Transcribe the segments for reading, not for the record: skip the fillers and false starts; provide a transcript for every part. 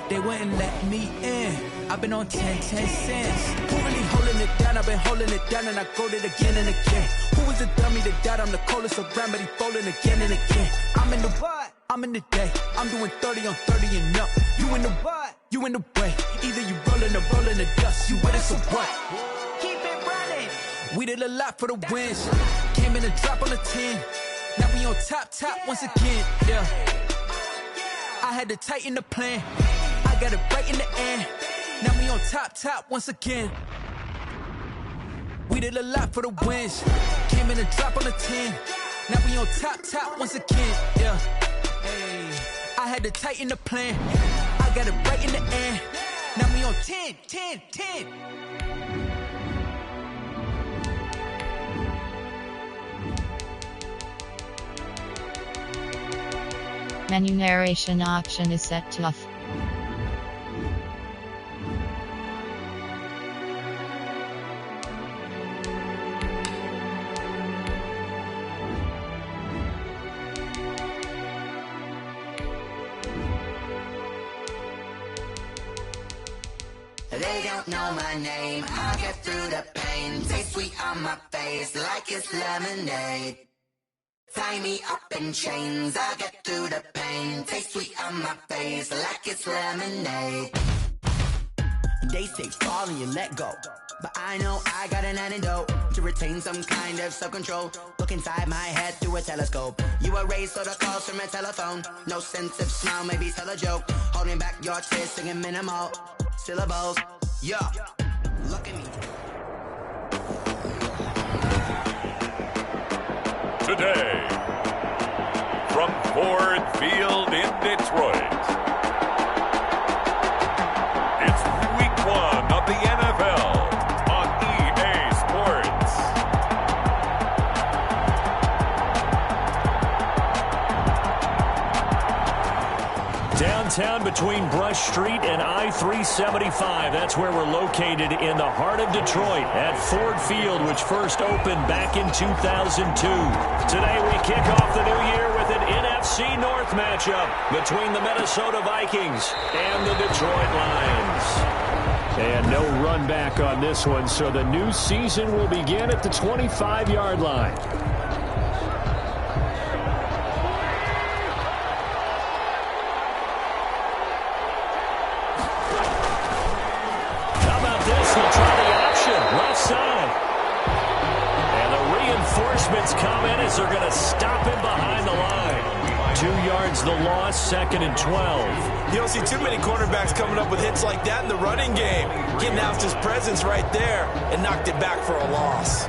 they wouldn't let me in. I've been on 10 cents. Who really holding it down? I've been holding it down and I go it again and again. Who was the dummy that died? I'm the coldest around, but he folding again and again. I'm in the what? I'm in the day. I'm doing 30 on 30 and up. You in the what? You in the way. Either you rolling or rolling the dust. You with us or what? Keep it running. We did a lot for the wins. Came in a drop on the 10. Now we on top once again. Yeah. I had to tighten the plan. I got it right in the end. Now we on top once again. We did a lot for the wins. Came in a drop on the 10. Now we on top once again. Yeah. Hey. I had to tighten the plan. I got it right in the end. Now we on 10. Menu narration option is set to off. They don't know my name, I get through the pain. Taste sweet on my face like it's lemonade. Tie me up in chains, I get through the pain. Taste sweet on my face like it's lemonade. They say fall and you let go, but I know I got an antidote to retain some kind of self-control. Look inside my head through a telescope. You erase all the calls from a telephone. No sense of smile, maybe tell a joke. Holding back your tears, singing minimal syllables. Yo, look at me. Today, from Ford Field in Detroit, it's Week 1 of the NFL on EA Sports. Downtown between Brush Street and I-375. That's where we're located in the heart of Detroit at Ford Field, which first opened back in 2002. Today we kick off the new year with an NFC North matchup between the Minnesota Vikings and the Detroit Lions. And no run back on this one, so the new season will begin at the 25-yard line. Left side. And the reinforcements come in as they're going to stop him behind the line. 2 yards the loss, 2nd and 12. You don't see too many cornerbacks coming up with hits like that in the running game. He announced his presence right there and knocked it back for a loss.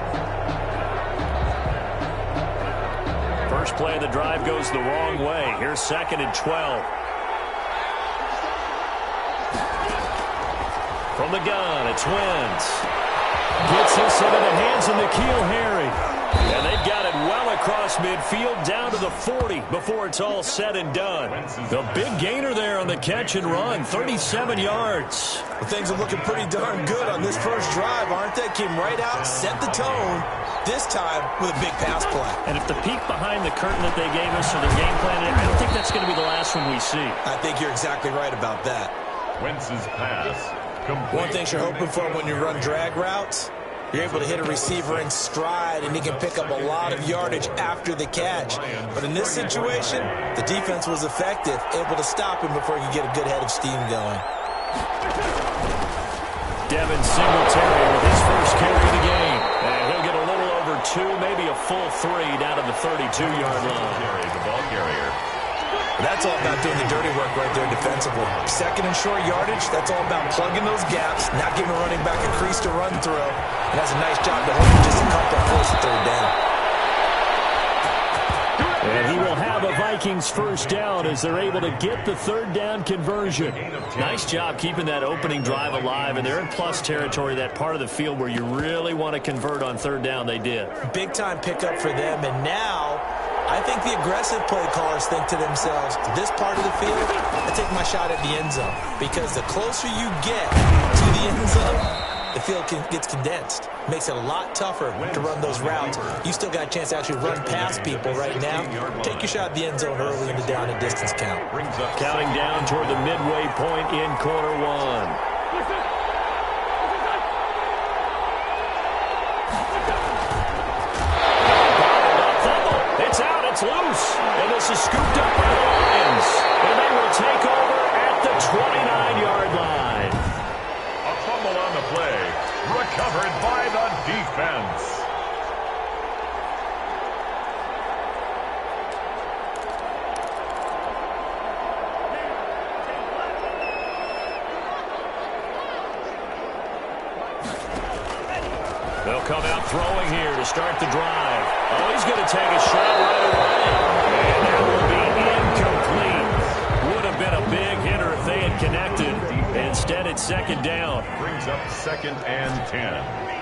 First play of the drive goes the wrong way. Here's 2nd and 12. From the gun, it's Wentz. Gets this into the hands of N'Keal Harry. And they've got it well across midfield down to the 40 before it's all said and done. The big gainer there on the catch and run, 37 yards. Well, things are looking pretty darn good on this first drive, aren't they? Came right out, set the tone, this time with a big pass play. And if the peek behind the curtain that they gave us for their game plan, I don't think that's going to be the last one we see. I think you're exactly right about that. Wentz's pass. One thing you're hoping for when you run drag routes, you're able to hit a receiver in stride, and he can pick up a lot of yardage after the catch. But in this situation, the defense was effective, able to stop him before he could get a good head of steam going. Devin Singletary with his first carry of the game. And he'll get a little over 2, maybe a full 3 down to the 32-yard line. The ball carrier. That's all about doing the dirty work right there defensively. 2nd and short yardage, that's all about plugging those gaps, not giving a running back a crease to run through. And that's a nice job to hold him just a couple of close to 3rd down. And he will have a Vikings first down as they're able to get the 3rd down conversion. Nice job keeping that opening drive alive, and they're in plus territory, that part of the field where you really want to convert on 3rd down. They did. Big-time pickup for them, and now I think the aggressive play callers think to themselves, this part of the field, I take my shot at the end zone. Because the closer you get to the end zone, the field gets condensed. Makes it a lot tougher to run those routes. You still got a chance to actually run past people right now. Take your shot at the end zone early in the down and distance count. Counting down toward the midway point in quarter one. It's out, it's loose. And this is scooped up by the Lions. And they will take over at the 29-yard line. A fumble on the play. Recovered by the defense. They'll come out throwing here to start the drive. Oh, he's going to take a shot right away. And that will be incomplete. Would have been a big hitter if they had connected. Instead, it's second down. Brings up 2nd and 10.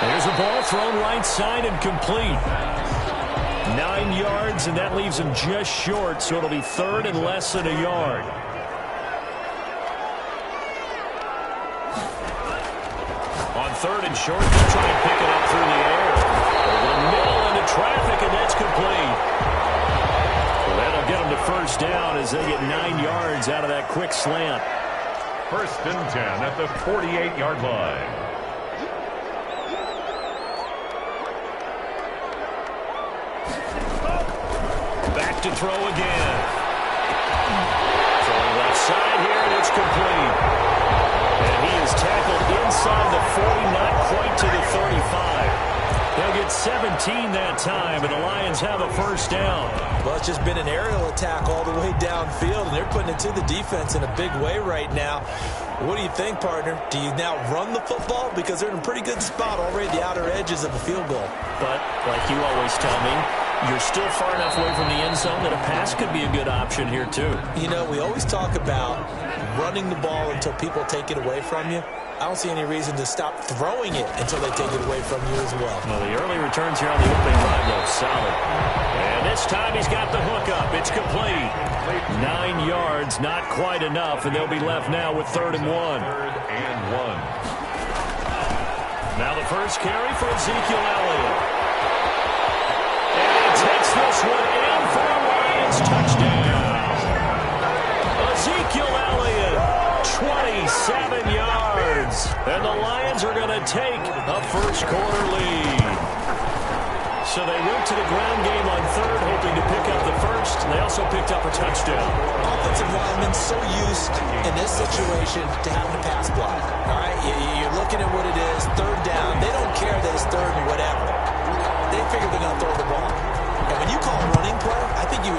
There's a ball thrown right side and complete. 9 yards, and that leaves him just short, so it'll be third and less than a yard. On third and short, they'll try and pick it up through the air. Over the middle into traffic, and that's complete. Well, that'll get them to first down as they get 9 yards out of that quick slant. 1st and 10 at the 48-yard line. Back to throw again. Throwing left side here, and it's complete. And he is tackled inside the 40, not quite to the 35. They'll get 17 that time, and the Lions have a first down. Well, it's just been an aerial attack all the way downfield, and they're putting it to the defense in a big way right now. What do you think, partner? Do you now run the football? Because they're in a pretty good spot already at the outer edges of the field goal. But, like you always tell me, you're still far enough away from the end zone that a pass could be a good option here, too. You know, we always talk about running the ball until people take it away from you. I don't see any reason to stop throwing it until they take it away from you as well. Well, the early returns here on the opening drive, though, solid. And this time he's got the hook up. It's complete. 9 yards, not quite enough, and they'll be left now with 3rd and 1. 3rd and 1. Now the first carry for Ezekiel Elliott. And he takes this one in for a Lions touchdown. Ezekiel Elliott, 27 yards. And the Lions are going to take a first quarter lead. So they went to the ground game on third, hoping to pick up the first. And they also picked up a touchdown. Offensive linemen so used in this situation to having to pass block. All right, you're looking at what it is, 3rd down. They don't care that it's 3rd and whatever. They figure they're going to throw the ball. And when you call a running play, I think you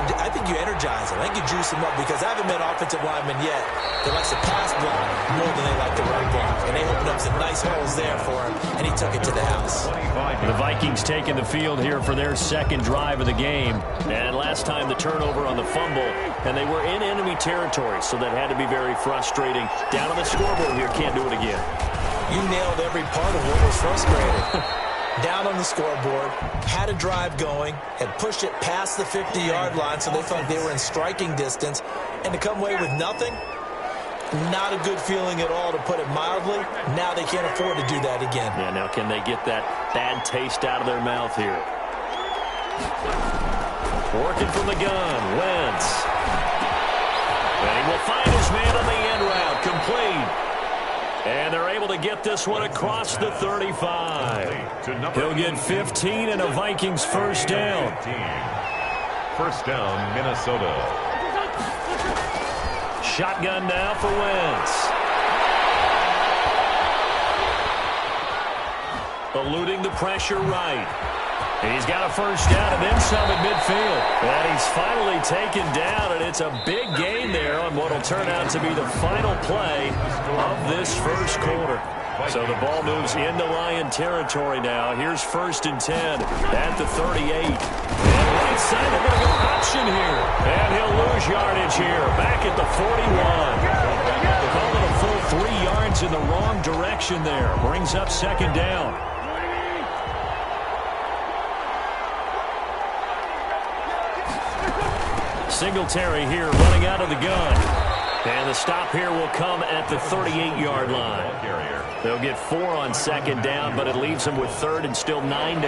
energize them. I think you juice them up, because I haven't met offensive linemen yet that likes to pass block more than they like to run block. And they opened up some nice holes there for him, and he took it to the house. The Vikings taking the field here for their second drive of the game. And last time the turnover on the fumble, and they were in enemy territory, so that had to be very frustrating. Down on the scoreboard here, can't do it again. You nailed every part of what was frustrating. Down on the scoreboard, had a drive going, had pushed it past the 50-yard line, so they felt they were in striking distance, and to come away with nothing, not a good feeling at all, to put it mildly. Now they can't afford to do that again. Yeah, now can they get that bad taste out of their mouth here? Working from the gun, Wentz. And he will find his man on the end route, complete. And they're able to get this one across the 35. He'll get 15 and a Vikings first down. First down, Minnesota. Shotgun now for Wentz. Eluding the pressure right. He's got a first down and then some at midfield. And he's finally taken down, and it's a big gain there on what will turn out to be the final play of this first quarter. So the ball moves into Lion territory now. Here's 1st and 10 at the 38. And right side, they're going to go option here. And he'll lose yardage here, back at the 41. Call it a full 3 yards in the wrong direction there. Brings up second down. Singletary here running out of the gun. And the stop here will come at the 38-yard line. They'll get 4 on second down, but it leaves them with third and still 9 to go.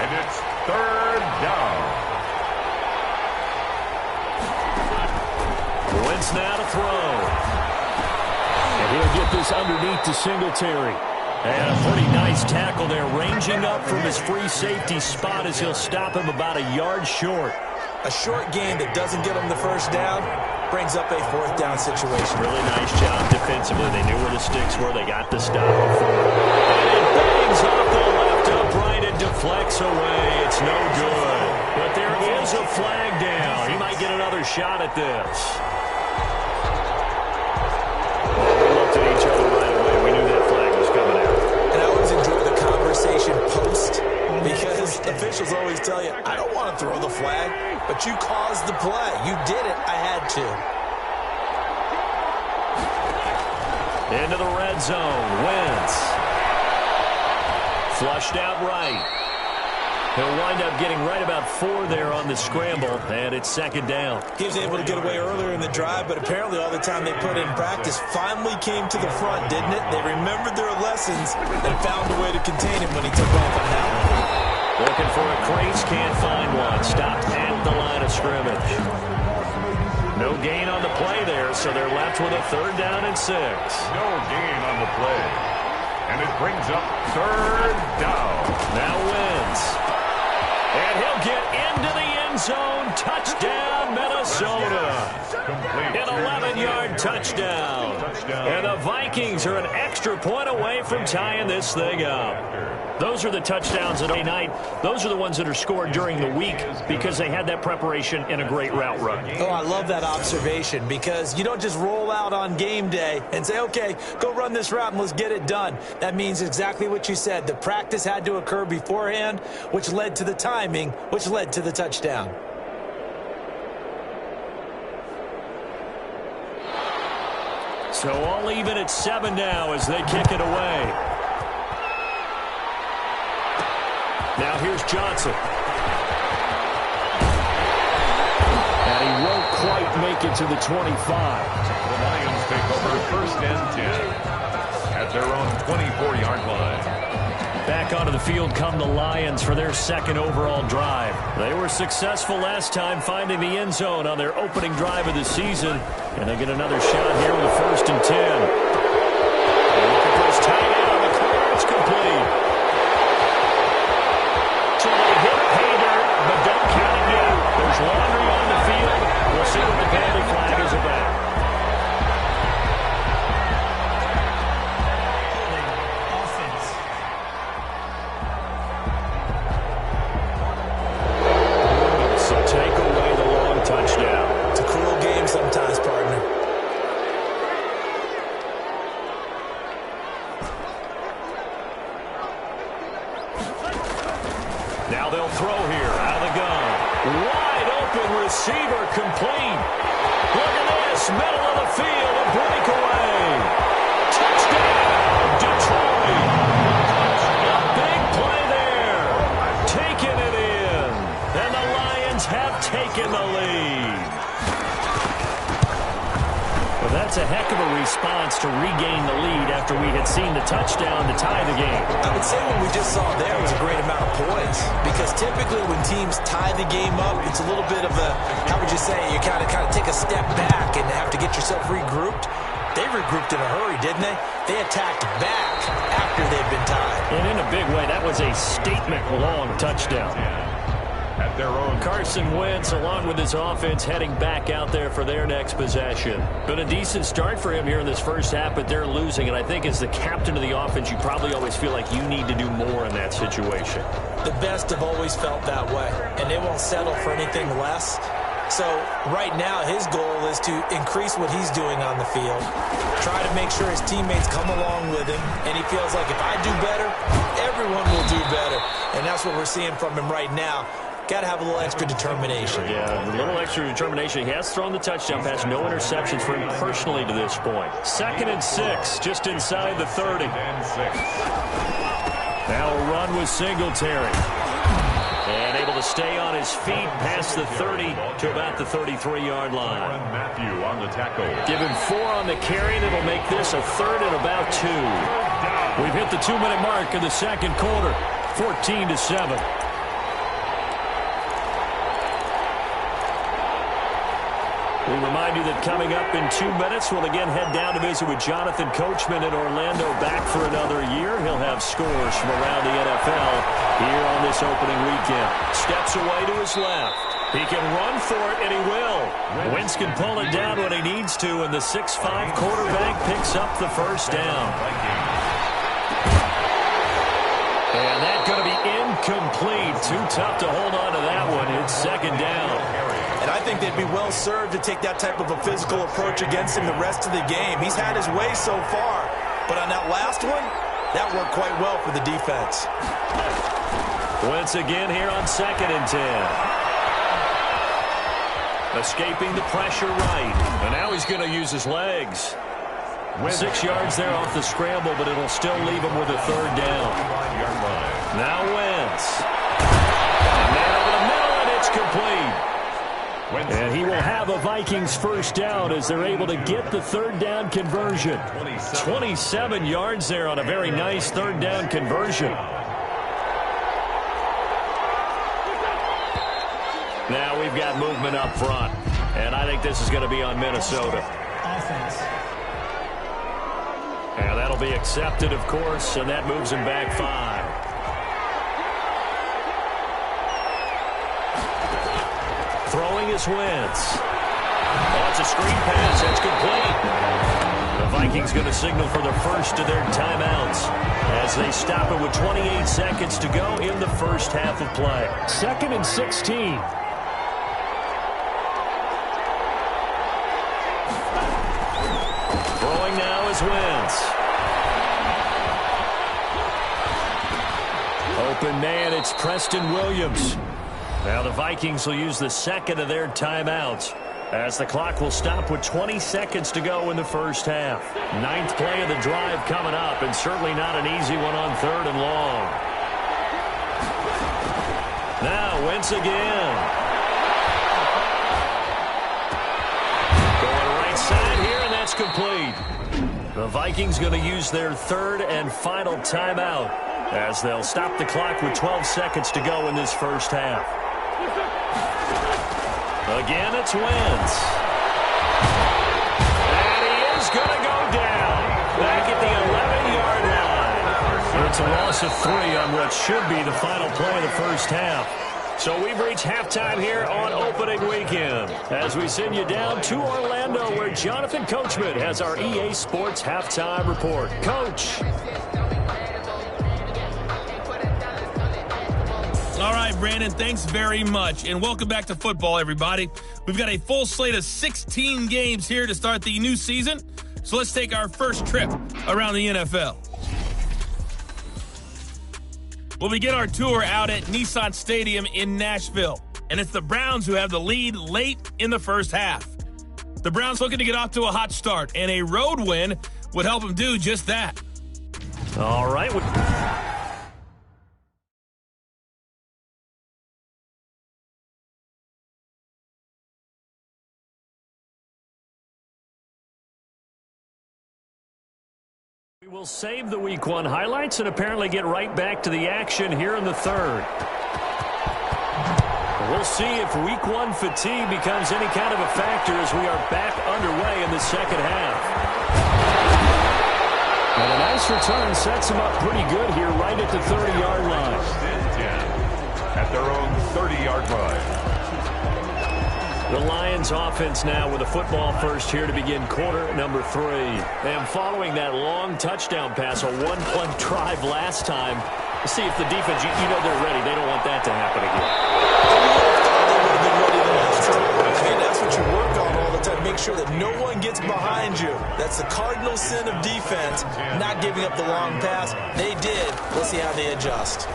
And it's third down. Wentz now to throw. And he'll get this underneath to Singletary. And a pretty nice tackle there, ranging up from his free safety spot as he'll stop him about a yard short. A short gain that doesn't get him the first down brings up a fourth down situation. Really nice job defensively. They knew where the sticks were. They got the stop before. And it bangs off the left upright and deflects away. It's no good. But there is a flag down. He might get another shot at this. We looked at each other right away. We knew that flag was coming out. And I always enjoy the conversation post, because officials always tell you, I don't want to throw the flag, but you caused the play. You did it. I had to. Into the red zone. Wentz. Flushed out right. He'll wind up getting right about 4 there on the scramble, and it's second down. He was able to get away earlier in the drive, but apparently all the time they put in practice finally came to the front, didn't it? They remembered their lessons and found a way to contain him when he took off on that one. Looking for a crease, can't find one. Stopped at the line of scrimmage. No gain on the play there, so they're left with a third down and 6. No gain on the play. And it brings up third down. Now Wentz. And he'll get into the end zone. Touchdown, Minnesota. An 11-yard touchdown. And the Vikings are an extra point away from tying this thing up. Those are the touchdowns at night. Those are the ones that are scored during the week because they had that preparation and a great route run. Oh, I love that observation, because you don't just roll out on game day and say, okay, go run this route and let's get it done. That means exactly what you said. The practice had to occur beforehand, which led to the timing, which led to the touchdown. So all even at 7 now as they kick it away. Now here's Johnson. And he won't quite make it to the 25. The Lions take over first and 10 at their own 24-yard line. Back onto the field come the Lions for their second overall drive. They were successful last time finding the end zone on their opening drive of the season. And they get another shot here with a first and 10. They're looking for his tight end on the corner. It's complete. So they hit pay dirt, but don't count it yet. There's laundry on the field. We'll see what the penalty flag is about. So take away the long touchdown. It's a cruel game sometimes, partner. Now they'll throw here out of the gun. Wide open receiver complete. Look at this. Middle of the field. A breakaway. Touchdown, Detroit. A big play there. Taking it in. And the Lions have taken the lead. Well, that's a heck of a response to regain the lead after we had seen the touchdown to tie the game. I would say what we just saw there was a great amount of poise, because typically when teams tie the game up, it's a little bit of a, how would you say, you kind of take a step back and have to get yourself regrouped. They regrouped in a hurry, didn't they? They attacked back after they'd been tied. And in a big way, that was a statement-long touchdown. At their own Carson Wentz, along with his offense, heading back out there for their next possession. Been a decent start for him here in this first half, but they're losing. And I think as the captain of the offense, you probably always feel like you need to do more in that situation. The best have always felt that way, and they won't settle for anything less. So right now his goal is to increase what he's doing on the field, try to make sure his teammates come along with him, and he feels like if I do better, everyone will do better. And that's what we're seeing from him right now. Got to have a little extra determination. Yeah, a little extra determination. He has thrown the touchdown pass. No interceptions for him personally to this point. 2nd and 6, just inside the 30. Now a run with Singletary. And able to stay on his feet past the 30 to about the 33-yard line. Matthew on the tackle. Give him 4 on the carry, and it'll make this a 3rd and about 2. We've hit the 2-minute mark in the second quarter, 14-7. We remind you that coming up in 2 minutes, we'll again head down to visit with Jonathan Coachman in Orlando, back for another year. He'll have scores from around the NFL here on this opening weekend. Steps away to his left. He can run for it, and he will. Wentz can pull it down when he needs to, and the 6'5" quarterback picks up the first down. And that's going to be incomplete. Too tough to hold on to that one. It's second down. And I think they'd be well served to take that type of a physical approach against him the rest of the game. He's had his way so far, but on that last one, that worked quite well for the defense. Once again here on 2nd and 10. Escaping the pressure right. And now he's going to use his legs. 6 yards there off the scramble, but it'll still leave him with a 3rd down. Now Wentz. And man over the middle, and it's complete. And he will have a Vikings first down as they're able to get the 3rd down conversion. 27 yards there on a very nice 3rd down conversion. Now we've got movement up front, and I think this is going to be on Minnesota. And that'll be accepted, of course, and that moves him back 5. Throwing is Wentz. Oh, it's a screen pass. That's complete. The Vikings going to signal for the first of their timeouts as they stop it with 28 seconds to go in the first half of play. 2nd and 16. Throwing now is Wentz. Open man, it's Preston Williams. Now the Vikings will use the 2nd of their timeouts as the clock will stop with 20 seconds to go in the first half. 9th play of the drive coming up, and certainly not an easy one on 3rd and long. Now Wentz again. Going right side here, and that's complete. The Vikings going to use their 3rd and final timeout as they'll stop the clock with 12 seconds to go in this first half. Again, it's Wentz. And he is going to go down. Back at the 11-yard line. It's a loss of 3 on what should be the final play of the first half. So we've reached halftime here on opening weekend as we send you down to Orlando where Jonathan Coachman has our EA Sports halftime report. Coach. All right, Brandon, thanks very much. And welcome back to football, everybody. We've got a full slate of 16 games here to start the new season. So let's take our first trip around the NFL. We'll begin our tour out at Nissan Stadium in Nashville. And it's the Browns who have the lead late in the first half. The Browns looking to get off to a hot start, and a road win would help them do just that. All right. We will save the Week 1 highlights and apparently get right back to the action here in the 3rd. We'll see if Week 1 fatigue becomes any kind of a factor as we are back underway in the second half. And a nice return sets them up pretty good here right at the 30-yard line. At their own 30-yard line. The Lions offense now with a football first here to begin quarter number 3. And following that long touchdown pass, a one-play drive last time, see if the defense, you know they're ready. They don't want that to happen again. And that's what you work on all the time. Make sure that no one gets behind you. That's the cardinal sin of defense, not giving up the long pass. They did. Let's see how they adjust.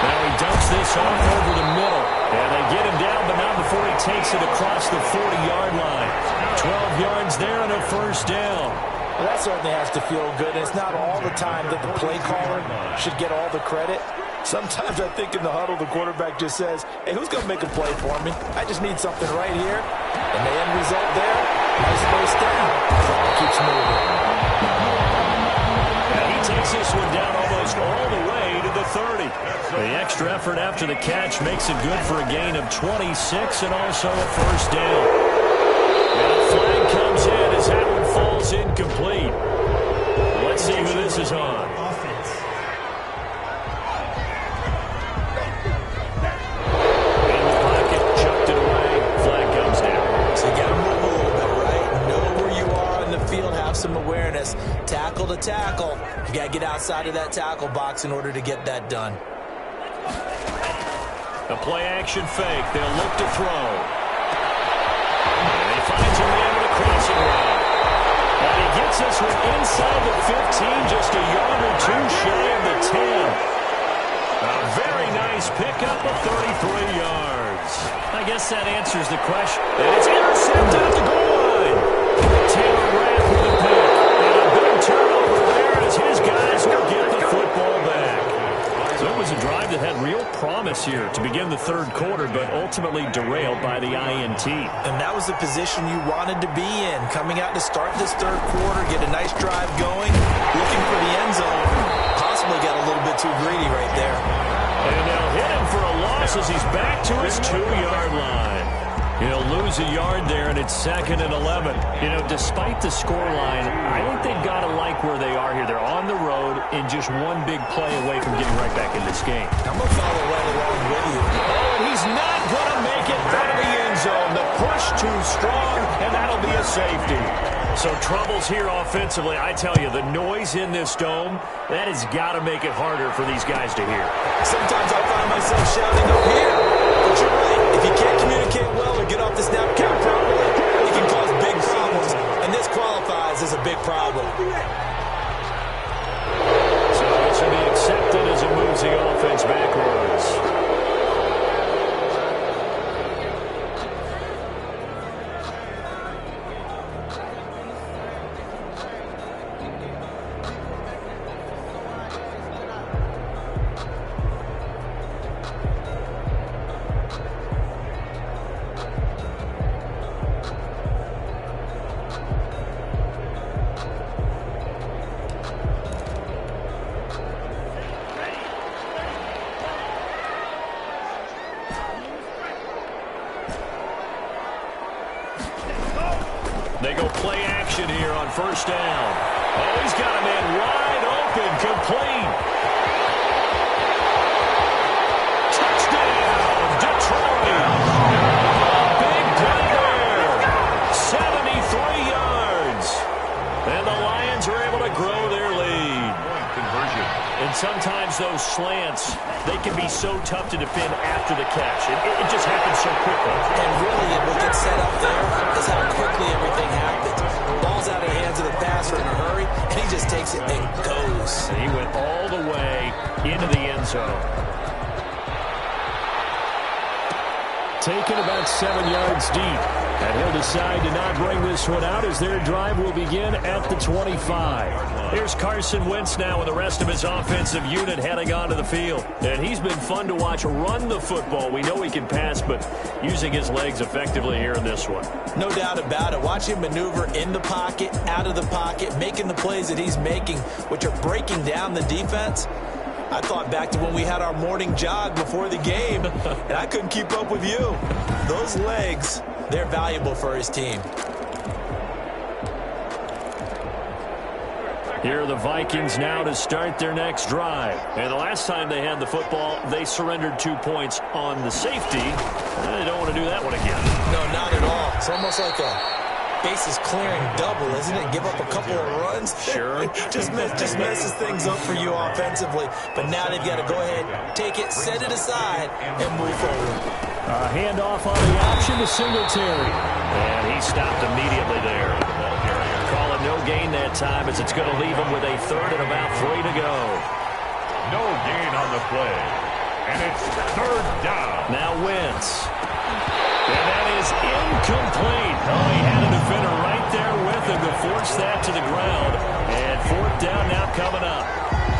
Now he dumps this off over the middle. And they get him down, but not before he takes it across the 40-yard line. 12 yards there and a first down. Well, that certainly has to feel good. And it's not all the time that the play caller should get all the credit. Sometimes I think in the huddle, the quarterback just says, hey, who's going to make a play for me? I just need something right here. And the end result there, nice first down. Clock keeps moving. And he takes this one down almost all the way to the 30. The extra effort after the catch makes it good for a gain of 26 and also a first down. And a flag comes in as that one falls incomplete. Let's see who this is on. In the pocket, chucked it away. Flag comes down. So you got to move a little bit, right? Know where you are in the field, have some awareness. Tackle to tackle. You got to get outside of that tackle box in order to get that done. A play-action fake. They'll look to throw. And he finds a man with a crossing route. And he gets this one inside the 15, just a yard or two shy of the 10. A very nice pickup of 33 yards. I guess that answers the question. And it's intercepted at the goal line. Taylor Rapp with a pick. And a big turnover there as his guys will get the football back. So it was a drive that had real promise here to begin the third quarter, but ultimately derailed by the INT. And that was the position you wanted to be in. Coming out to start this third quarter, get a nice drive going, looking for the end zone. Possibly got a little bit too greedy right there. And they'll hit him for a loss as he's back to his 2-yard line. He'll lose a yard there, and it's 2nd and 11. You know, despite the scoreline, I think they've got to like where they are here. They're on the road and just one big play away from getting right back in this game. I'm going to follow right along with you. Oh, and he's not going to make it out of the end zone. The push too strong, and that'll be a safety. So troubles here offensively. I tell you, the noise in this dome, that has got to make it harder for these guys to hear. Sometimes I find myself shouting up here. But you're right. If you can't communicate well or get off the snap count properly, it can cause big problems. And this qualifies as a big problem. So it should be accepted as it moves the offense backwards. They go play action here on first down. Oh, he's got a man wide open, complete. Touchdown, Detroit. Big play there. 73 yards. And the Lions are able to grow their lead. Conversion. And sometimes those slants, they can be so tough to defend after the catch. It just happens so quickly. And really, what gets set up there is how quickly everything happens. Ball's out of the hands of the passer in a hurry, and he just takes it and goes. And he went all the way into the end zone. Taken about 7 yards deep. And he'll decide to not bring this one out as their drive will begin at the 25. Here's Carson Wentz now with the rest of his offensive unit heading onto the field. And he's been fun to watch run the football. We know he can pass, but using his legs effectively here in this one. No doubt about it. Watch him maneuver in the pocket, out of the pocket, making the plays that he's making, which are breaking down the defense. I thought back to when we had our morning jog before the game, and I couldn't keep up with you. Those legs, they're valuable for his team. Here are the Vikings now to start their next drive. And the last time they had the football, they surrendered 2 points on the safety. They don't want to do that one again. No, not at all. It's almost like a bases clearing double, isn't it? Give up a couple of runs. Sure. just messes things up for you offensively. But now they've got to go ahead, take it, set it aside, and move forward. A handoff on the option to Singletary. And he stopped immediately there. Calling no gain that time as it's going to leave him with a third and about 3 to go. No gain on the play. And it's third down. Now Wentz. And that is incomplete. Oh, he had a defender right there with him to force that to the ground. And fourth down now coming up.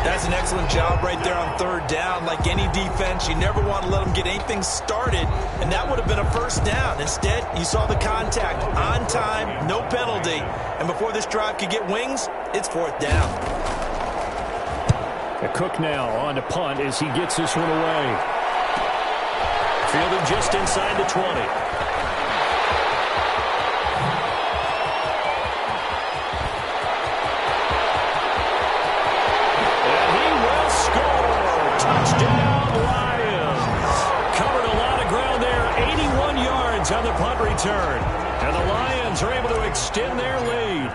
That's an excellent job right there on third down. Like any defense, you never want to let them get anything started, and that would have been a first down. Instead, you saw the contact on time, no penalty, and before this drive could get wings, it's fourth down. Cook now on to punt as he gets this one away. Fielded just inside the 20. And he will score. Touchdown, Lions. Covered a lot of ground there. 81 yards on the punt return. And the Lions are able to extend their lead.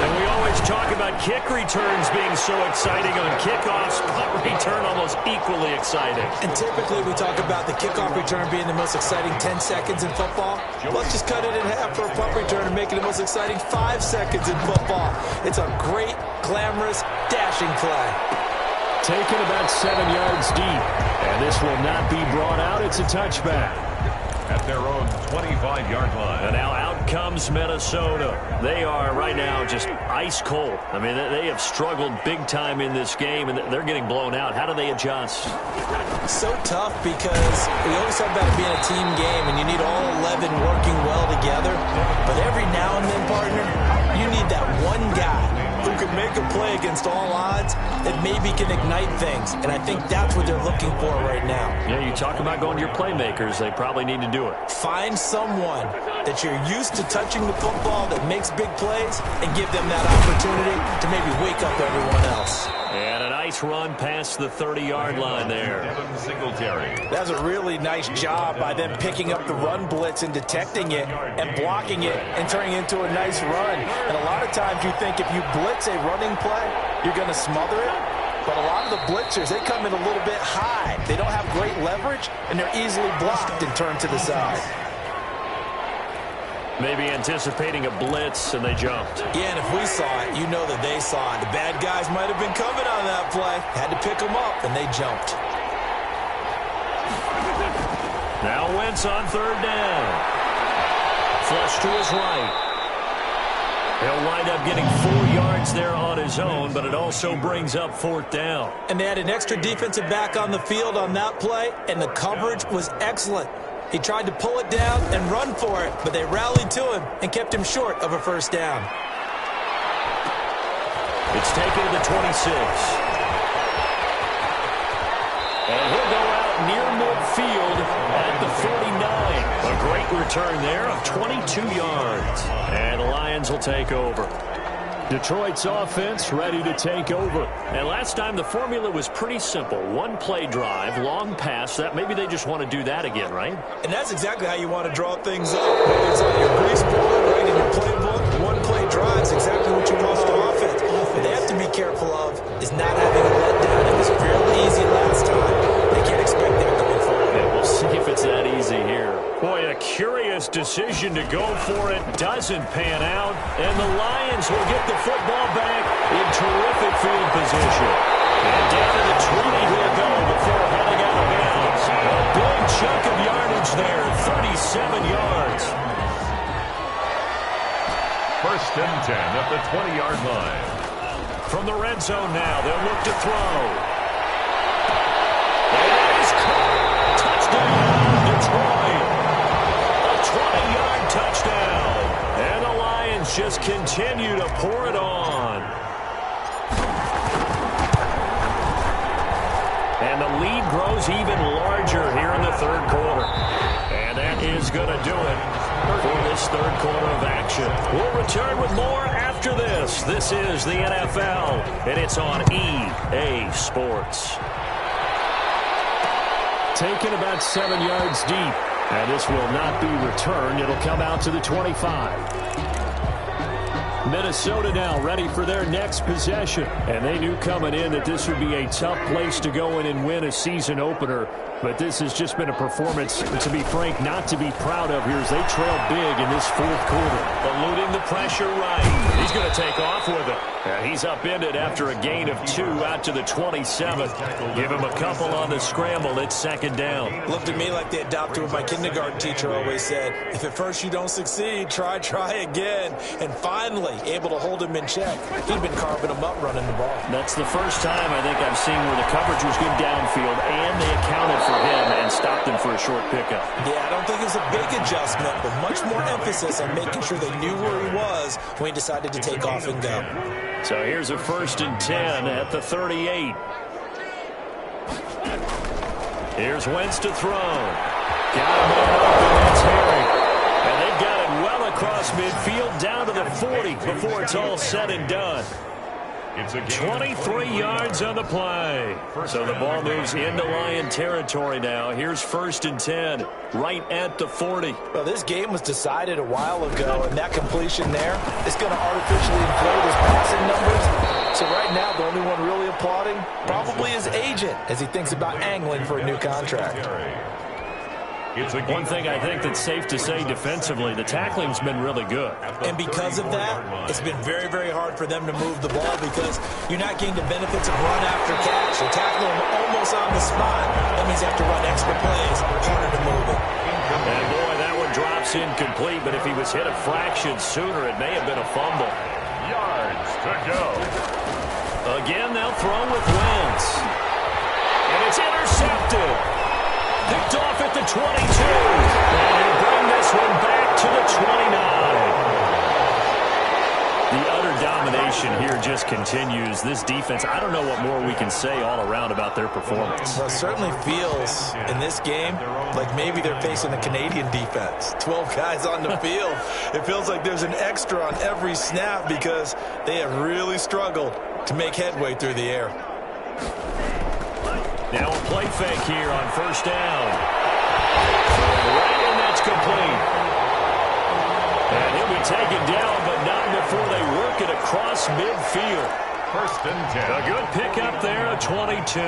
And we always talk about kick returns being so exciting on kickoffs. Punt return almost equally exciting. And typically we talk about the kickoff return being the most exciting 10 seconds in football. Let's just cut it in half for a punt return and make it the most exciting 5 seconds in football. It's a great, glamorous, dashing play. Taken about 7 yards deep. And this will not be brought out. It's a touchback. At their own 25-yard line. And now out comes Minnesota. They are right now just ice cold. I mean, they have struggled big time in this game, and they're getting blown out. How do they adjust? So tough because we always talk about it being a team game, and you need all 11 working well together. But every now and then, partner, you need that one guy who can make a play against all odds that maybe can ignite things. And I think that's what they're looking for right now. Yeah, you talk about going to your playmakers. They probably need to do it. Find someone that you're used to touching the football that makes big plays and give them that opportunity to maybe wake up everyone else. And a nice run past the 30-yard line there. That's a really nice job by them picking up the run blitz and detecting it and blocking it and turning it into a nice run. And a lot of times you think if you blitz a running play, you're going to smother it. But a lot of the blitzers, they come in a little bit high. They don't have great leverage, and they're easily blocked and turned to the side. Maybe anticipating a blitz, and they jumped. Yeah, and if we saw it, you know that they saw it. The bad guys might have been coming on that play. Had to pick them up, and they jumped. Now Wentz on third down. Flush to his right. He'll wind up getting 4 yards there on his own, but it also brings up fourth down. And they had an extra defensive back on the field on that play, and the coverage was excellent. He tried to pull it down and run for it, but they rallied to him and kept him short of a first down. It's taken to the 26. And he'll go out near midfield at the 49. A great return there of 22 yards. And the Lions will take over. Detroit's offense ready to take over. And last time the formula was pretty simple. One play drive, long pass. That maybe they just want to do that again, right? And that's exactly how you want to draw things up. Whether it's on your grease board, right in your playbook, one play drive is exactly what you want to offense. What they have to be careful of is not having a letdown. It was fairly easy last time. They can't expect that going forward. And we'll see if it's that easy here. Boy, a curious decision to go for it. Doesn't pan out. And the Lions will get the football back in terrific field position. And down to the 20 he'll go before heading out of bounds. A big chunk of yardage there, 37 yards. First and 10 at the 20-yard line. From the red zone now, they'll look to throw. And that is caught. Touchdown, Detroit. A 20-yard touchdown. And the Lions just continue to pour it on. And the lead grows even larger here in the third quarter. And that is going to do it for this third quarter of action. We'll return with more after this. This is the NFL, and it's on EA Sports. Taken about 7 yards deep, and this will not be returned. It'll come out to the 25. Minnesota now ready for their next possession. And they knew coming in that this would be a tough place to go in and win a season opener. But this has just been a performance, to be frank, not to be proud of here as they trail big in this fourth quarter. Eluding the pressure right. He's going to take off with it. And he's upended after a gain of 2 out to the 27. Give him a couple on the scramble. It's second down. Looked at me like they adopted what my kindergarten teacher always said. If at first you don't succeed, try again. And finally, early, able to hold him in check. He'd been carving him up running the ball. That's the first time I think I've seen where the coverage was good downfield and they accounted for him and stopped him for a short pickup. Yeah, I don't think it's a big adjustment, but much more emphasis on making sure they knew where he was when he decided to take off and go. So here's a 1st and 10 at the 38. Here's Wentz to throw. Got a man open, that's Harry. And they've got it well across midfield down to the 40 before it's all said and done. It's a 23 yards on the play. So the ball moves into Lion territory now. Here's 1st and 10 right at the 40. Well, this game was decided a while ago, and that completion there is going to artificially inflate his passing numbers. So right now, the only one really applauding probably his agent as he thinks about angling for a new contract. One thing I think that's safe to say defensively, the tackling's been really good. And because of that, it's been very, very hard for them to move the ball because you're not getting the benefits of run after catch. They're tackling him almost on the spot. That means you have to run extra plays, harder to move it. And boy, that one drops incomplete, but if he was hit a fraction sooner, it may have been a fumble. yards to go. Again, they'll throw with Wentz. And it's intercepted. Picked off at the 22. And they bring this one back to the 29. The utter domination here just continues. This defense, I don't know what more we can say all around about their performance. Well, it certainly feels in this game like maybe they're facing a Canadian defense. 12 guys on the field. It feels like there's an extra on every snap because they have really struggled to make headway through the air. Now a play fake here on first down. Right, and that's complete. And he'll be taken down, but not before they work it across midfield. 1st and 10. A good pickup there, a 22.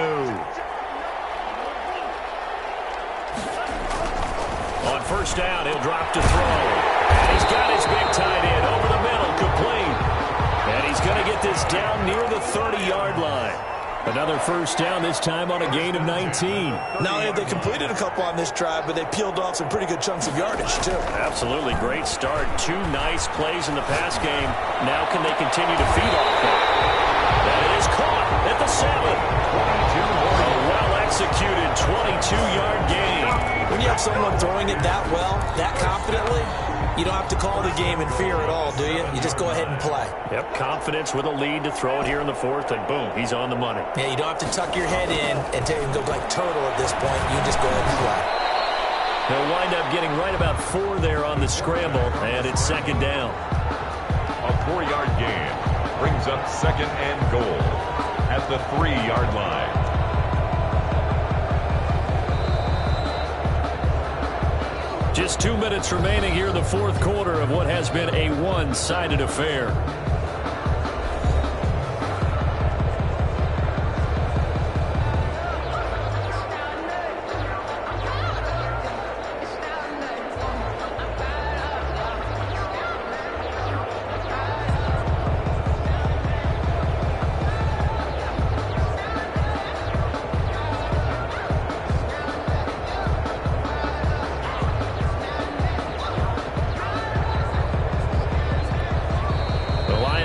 On first down, he'll drop to throw. And he's got his big tight end over the middle, complete. And he's going to get this down near the 30-yard line. Another first down, this time on a gain of 19. Not only have they completed a couple on this drive, but they peeled off some pretty good chunks of yardage, too. Absolutely great start. 2 nice plays in the pass game. Now can they continue to feed off them? That is caught at the 7. A well-executed 22-yard gain. When you have someone throwing it that well, that confidently, you don't have to call the game in fear at all, do you? You just go ahead and play. Yep, confidence with a lead to throw it here in the 4th, and boom, he's on the money. Yeah, you don't have to tuck your head in and go like turtle at this point. You just go ahead and play. He'll wind up getting right about 4 there on the scramble, and it's 2nd down. A 4-yard gain brings up 2nd and goal at the 3-yard line. Just 2 minutes remaining here in the 4th quarter of what has been a one-sided affair.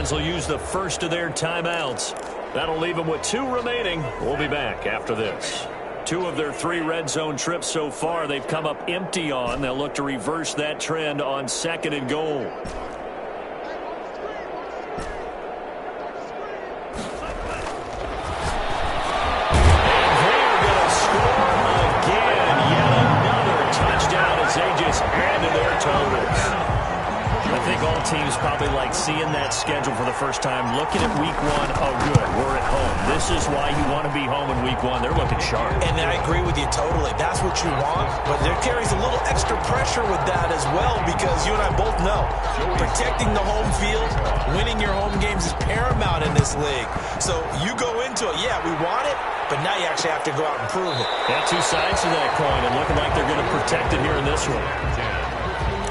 Will use the first of their timeouts. That'll leave them with 2 remaining. We'll be back after this. 2 of their 3 red zone trips so far they've come up empty on. They'll look to reverse that trend on 2nd and goal. And they're going to score again. Yet another touchdown as they just added their totals. I think all teams probably like seeing that schedule for the first time, looking at week 1. Oh, good, we're at home. This is why you want to be home in week 1. They're looking sharp. And I agree with you totally. That's what you want, but there carries a little extra pressure with that as well because you and I both know protecting the home field, winning your home games is paramount in this league. So you go into it, yeah, we want it, but now you actually have to go out and prove it. Yeah, 2 sides to that coin, and looking like they're going to protect it here in this one.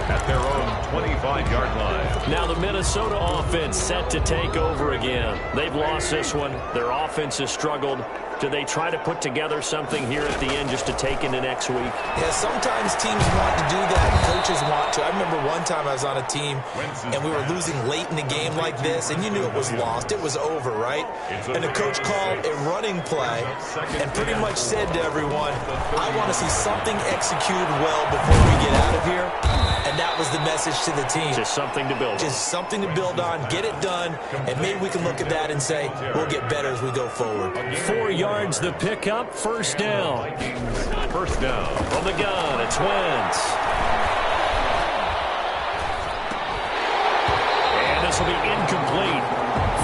at their own 25-yard line. Now the Minnesota offense set to take over again. They've lost this one. Their offense has struggled. Do they try to put together something here at the end just to take into next week? Yeah, sometimes teams want to do that. Coaches want to. I remember one time I was on a team, and we were losing late in the game like this, and you knew it was lost. It was over, right? And the coach called a running play and pretty much said to everyone, I want to see something executed well before we get out of here. And that was the message to the team. Just something to build on. Just something to build on, get it done, and maybe we can look at that and say, we'll get better as we go forward. 4 yards the pickup, first down. First down. From the gun, it's Wentz. And this will be incomplete.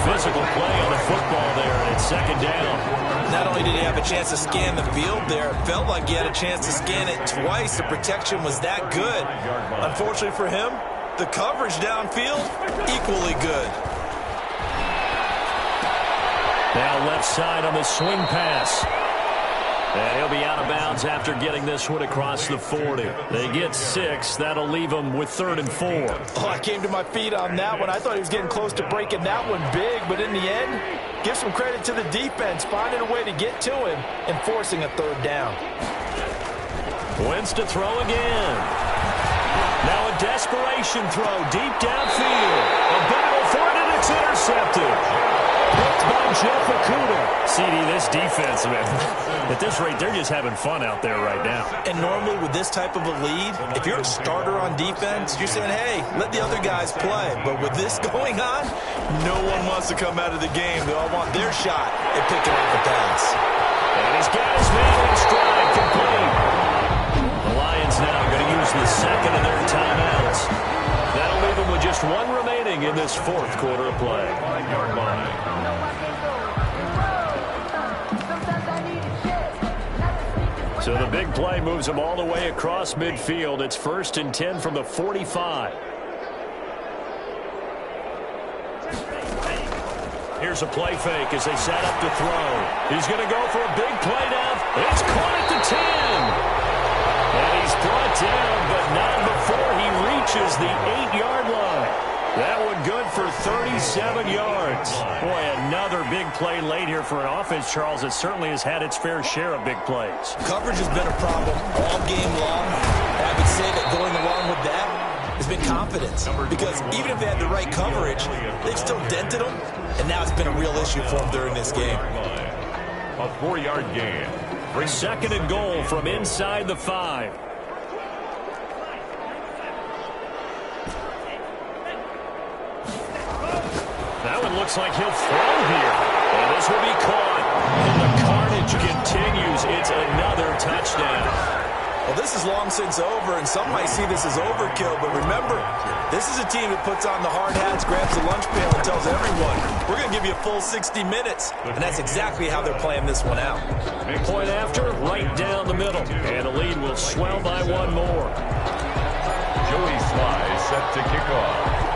Physical play on the football there, and it's second down. Not only did he have a chance to scan the field there, it felt like he had a chance to scan it twice. The protection was that good. Unfortunately for him, the coverage downfield, equally good. Now left side on the swing pass. And he'll be out of bounds after getting this one across the 40. They get 6. That'll leave them with 3rd and 4. Oh, I came to my feet on that one. I thought he was getting close to breaking that one big, but in the end, give some credit to the defense, finding a way to get to him and forcing a 3rd down. Wentz to throw again. Now a desperation throw deep downfield. A battle for it, and it's intercepted. Picked by Jeff Okudah. CD, this defense, man, at this rate, they're just having fun out there right now. And normally with this type of a lead, if you're a starter on defense, you're saying, hey, let the other guys play. But with this going on, no one wants to come out of the game. They all want their shot at picking up the pass. And he's got his man in stride, complete. The Lions now going to use the second of their timeouts. That'll leave them with just 1 remaining in this 4th quarter of play. 5-yard line. So the big play moves them all the way across midfield. It's 1st and 10 from the 45. Here's a play fake as they set up to throw. He's going to go for a big play down. It's caught at the 10. And he's brought down, but not before he reaches the 8-yard line. That one good for 37 yards. Boy, another big play late here for an offense, Charles, that certainly has had its fair share of big plays. Coverage has been a problem all game long. And I would say that going along with that has been confidence. Because even if they had the right coverage, they've still dented them. And now it's been a real issue for them during this game. A 4-yard gain. 2nd and goal from inside the 5. That one looks like he'll throw here. And this will be caught. And the carnage continues. It's another touchdown. Well, this is long since over, and some might see this as overkill. But remember, this is a team that puts on the hard hats, grabs the lunch pail, and tells everyone, we're going to give you a full 60 minutes. And that's exactly how they're playing this one out. Point after, right down the middle. And the lead will swell by 1 more. Joey Sly set to kick off.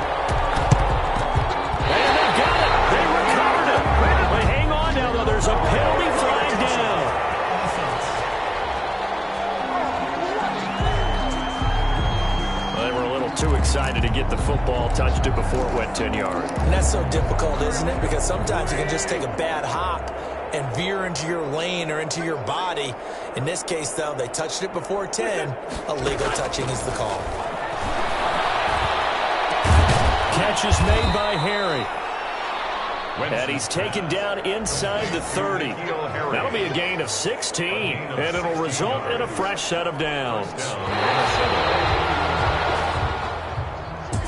And they got it. They recovered it. But hang on now, though. There's a penalty flag down. Well, they were a little too excited to get the football, touched it before it went 10 yards. And that's so difficult, isn't it? Because sometimes you can just take a bad hop and veer into your lane or into your body. In this case, though, they touched it before 10. Illegal touching is the call. Catch is made by Harry. And he's taken down inside the 30. That'll be a gain of 16. And it'll result in a fresh set of downs.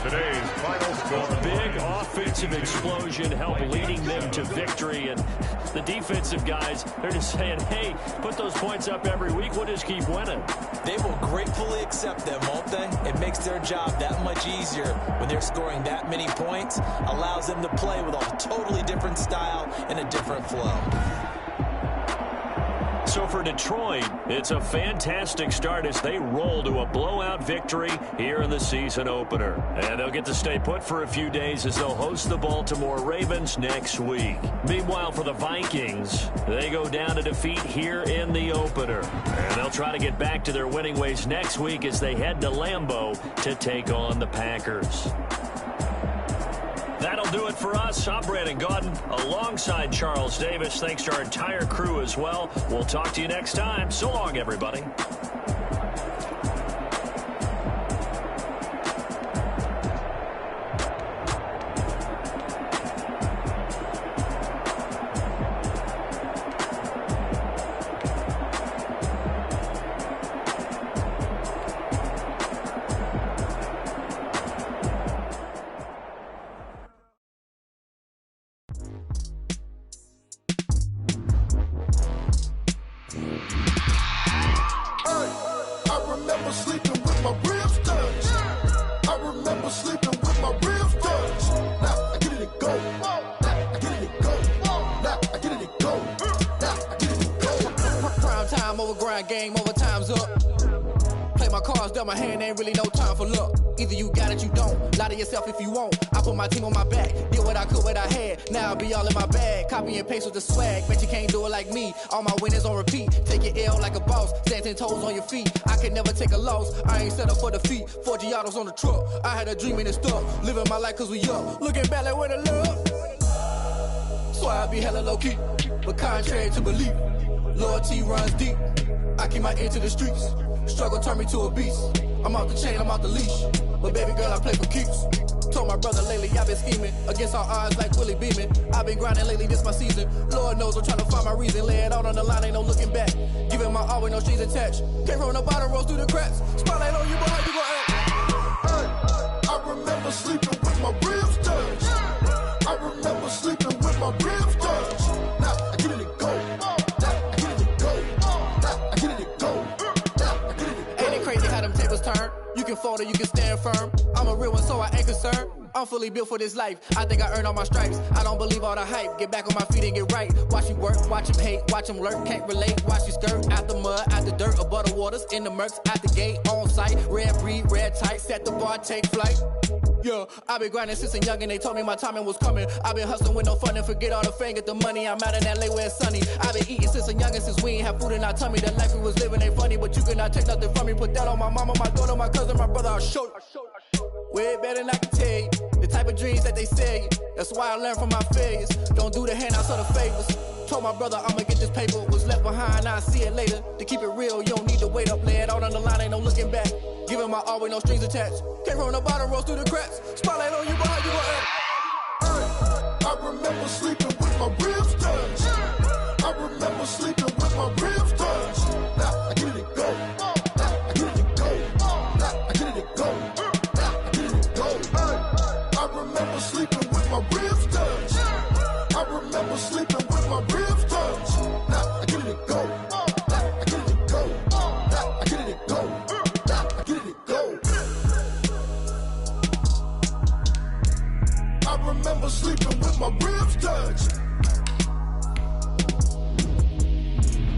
Today's final score. Big offensive explosion helped leading them to victory. And the defensive guys, they're just saying, hey, put those points up every week. We'll just keep winning. They will gratefully accept them, won't they? It makes their job that much easier when they're scoring that many points. Allows them to play with a totally different style and a different flow. So So for Detroit, it's a fantastic start as they roll to a blowout victory here in the season opener. And they'll get to stay put for a few days as they'll host the Baltimore Ravens next week. Meanwhile, for the Vikings, they go down to defeat here in the opener. And they'll try to get back to their winning ways next week as they head to Lambeau to take on the Packers. That'll do it for us. I'm Brandon Gaudin alongside Charles Davis. Thanks to our entire crew as well. We'll talk to you next time. So long, everybody. Game over, time's up. Play my cards, dealt my hand, ain't really no time for luck. Either you got it, you don't. Lie to yourself if you won't. I put my team on my back, did what I could, what I had. Now I'll be all in my bag. Copy and paste with the swag. Bet you can't do it like me. All my winners on repeat. Take your L like a boss. Stand 10 toes on your feet. I can never take a loss. I ain't set up for defeat. 4 Giottos on the truck. I had a dream and it stuck. Living my life cause we up. Looking back like where the love. So I be hella low key. But contrary to belief, loyalty runs deep. I keep my ear to the streets. Struggle turned me to a beast. I'm off the chain, I'm off the leash. But baby girl, I play for keeps. Told my brother lately, I've been scheming. Against all odds like Willie Beeman. I've been grinding lately, this my season. Lord knows I'm trying to find my reason. Lay it out on the line, ain't no looking back. Giving my all with no strings attached. Came from the bottom, rose through the cracks. Spotlight on you, but how you gon' act? Hey, I remember sleeping with my ribs touched. I remember sleeping with my ribs touched. Now I get it and go. Turn. You can fold or you can stand firm. I'm a real one, so I ain't concerned. I'm fully built for this life. I think I earned all my stripes. I don't believe all the hype. Get back on my feet and get right. Watch you work, watch him hate, watch him lurk. Can't relate, watch you skirt. Out the mud, out the dirt, above the waters, in the murks, out the gate, on site. Red breed, red tight, set the bar, take flight. Yeah, I've been grinding since a young and they told me my timing was coming. I've been hustling with no fun and forget all the fame, get the money. I'm out in LA where it's sunny. I've been eating since a young and since we ain't have food in our tummy. The life we was living ain't funny, but you cannot take nothing from me. Put that on my mama, my daughter, my cousin, my brother, I'll show you. Way better than I can tell you. The type of dreams that they sell you. That's why I learned from my failures. Don't do the handouts or the favors. Told my brother I'ma get this paper. Was left behind, I'll see it later. To keep it real, you don't need to wait up. Lay it out on the line, ain't no looking back. Giving my all with no strings attached. Came from the bottom, rose through the cracks. Spotlight on you, but how you gon' act? I remember sleeping with my ribs touched. I remember sleeping with my ribs touched. Now I get it and go. Now I get it and go. Now I get it and go. Now I get it and go. I remember sleeping with my ribs touched. I remember sleeping with my ribs touched. Now I get it and go. Now I get it and go. Now I get it and go. Now I get it and go. I remember sleeping with my ribs touched.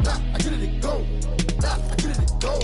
Now I get it and go. Now I get it and go.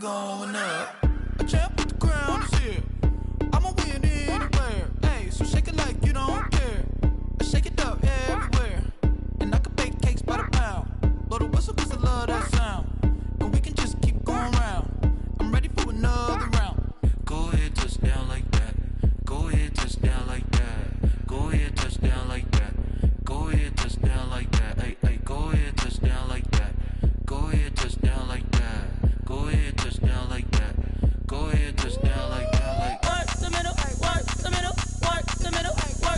Going up. A champ with the crown is here. I'ma win anywhere. Hey, so shake it like you don't care. Shake it up everywhere. And I can bake cakes by the pound. Blow the whistle cause I love that sound. And we can just keep going round. I'm ready for another round. Go ahead, touch down like that. Go ahead, touch down like that. Go ahead, touch down like that. Go ahead, touch down like that. Hey, hey, go ahead, touch down like that. Go ahead, touch down like that. Go ahead, touch down like that. Go ahead, touch down like that. Like work the middle, work the middle, work the middle, work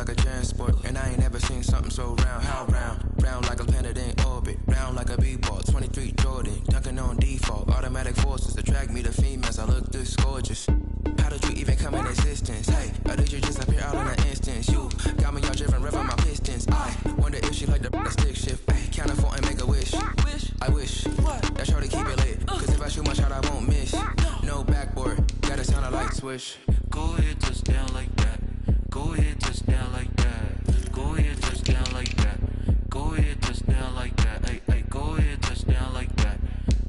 like a transport. And I ain't never seen something so round. How round? Round like a planet in orbit. Round like a b-ball. 23 Jordan. Dunking on default. Automatic forces attract me to females. I look this gorgeous. How did you even come in existence? Hey, or did you just appear out in an instance? You got me all driven, revving my pistons. I wonder if she like the stick shift. Hey, count four and make a wish. I wish that shorty keep it lit. Cause if I shoot my shot, I won't miss. No backboard, gotta sound a light switch. Go ahead, touch down like that. Go ahead, touch down like that. Go ahead, touch down like that. Go ahead, touch down like that. Hey, hey, go ahead, touch down like that.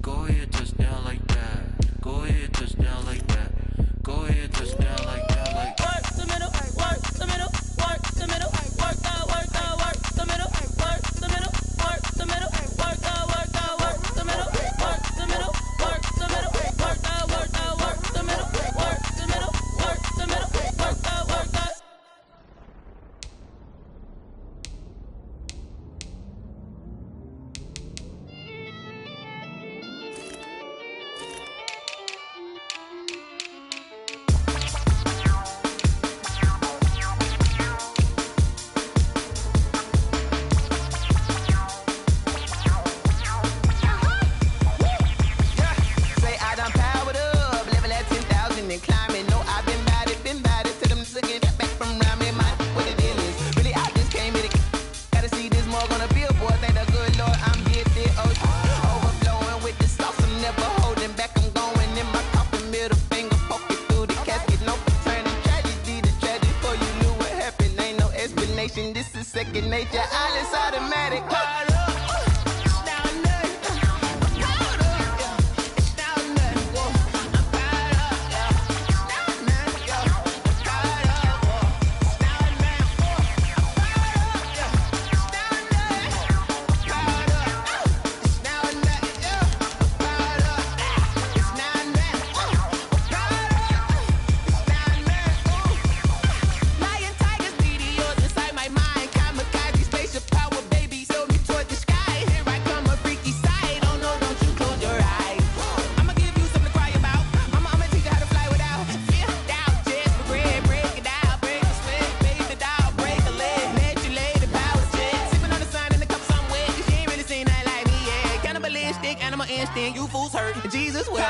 Go ahead, touch down like that. Go ahead, touch down like that. Go ahead, touch down like that. Like work the middle, work the middle, work the middle, work the middle, work the middle, work the middle, work the middle, work the middle, work the middle, work the middle, work the middle, work the middle, work the middle, work the middle, work the. This is second nature, all is automatic. You fools hurt. Jesus will.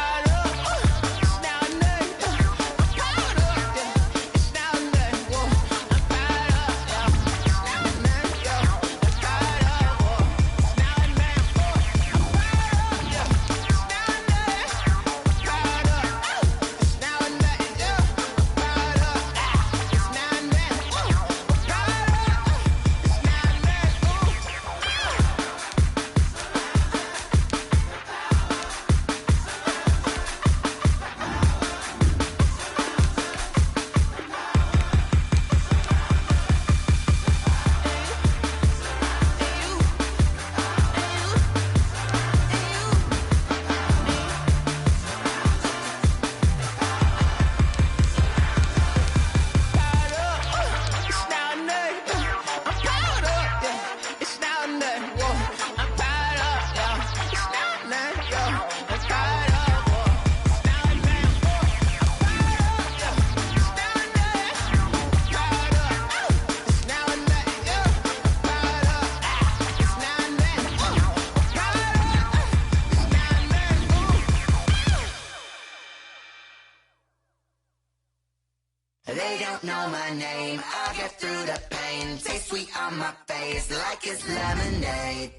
They don't know my name, I'll get through the pain. Taste sweet on my face like it's lemonade.